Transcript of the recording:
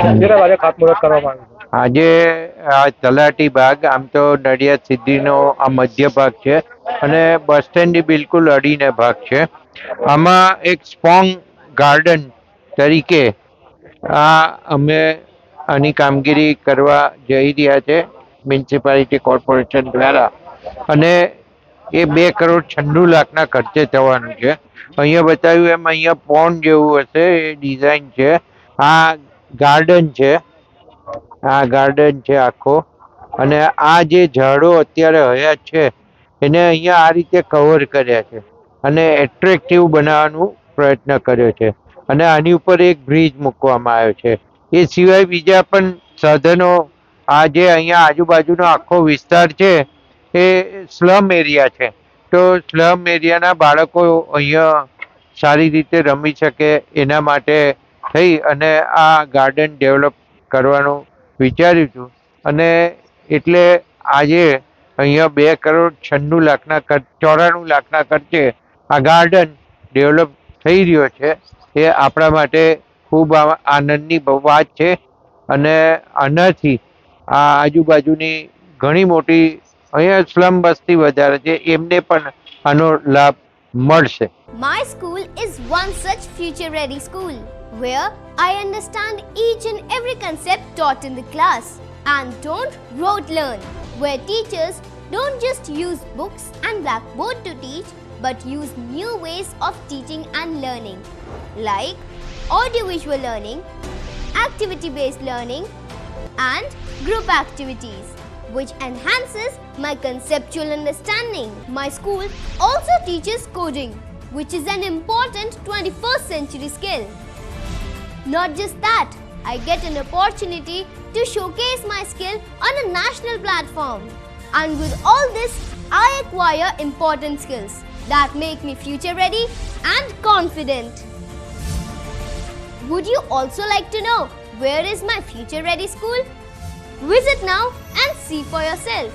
જેના આજે ખાતમુહૂર્ત કરવામાં આવ્યું છે? આજે આ તલાટી બાગ, આમ તો નડિયાદ સિટીનો આ મધ્ય ભાગ છે અને બસ સ્ટેન્ડની બિલકુલ અડીને ભાગ છે. આમાં એક સ્પોંગ ગાર્ડન તરીકે અમે આની કામગીરી કરવા જઈ રહ્યા છે મ્યુનિસિપાલિટી કોર્પોરેશન દ્વારા, અને એ 2,96,00,000ના ખર્ચે થવાનું છે. અહીંયા બતાવ્યું એમ અહીંયા પોન્ડ જેવું હશે એ ડિઝાઇન છે. આ ગાર્ડન છે, આ ગાર્ડન છે આખો, અને આ જે ઝાડો અત્યારે હયાત છે એને અહીંયા આ રીતે કવર કર્યા છે અને એટ્રેક્ટિવ બનાવવાનો પ્રયત્ન કર્યો છે. અને આની ઉપર એક બ્રિજ મૂકવામાં આવ્યો છે. એ સિવાય બીજા પણ સાધનો, આ જે અહીંયા આજુબાજુનો આખો વિસ્તાર છે એ સ્લમ એરિયા છે, તો સ્લમ એરિયાના બાળકો અહીંયા સારી રીતે રમી શકે એના માટે થઈ અને આ ગાર્ડન ડેવલપ કરવાનું વિચાર્યું છું. અને એટલે આજે અહીંયા 2,96,00,000ના ખર્ચે આ ગાર્ડન ડેવલપ થઈ રહ્યો છે. એ આપણા માટે ખૂબ આનંદની વાત છે અને આનાથી આ આજુબાજુની ઘણી મોટી અહીંયા સ્લમ વસ્તી વધારે છે એમને પણ આનો લાભ મળશે. My school is one such future-ready school where I understand each and every concept taught in the class and don't rote learn, where teachers don't just use books and blackboard to teach but use new ways of teaching and learning like audiovisual learning, activity-based learning and group activities, which enhances my conceptual understanding. My school also teaches coding, which is an important 21st century skill. Not just that, I get an opportunity to showcase my skill on a national platform. And with all this, I acquire important skills that make me future ready and confident. Would you also like to know where is my future ready school? Visit now and see for yourself.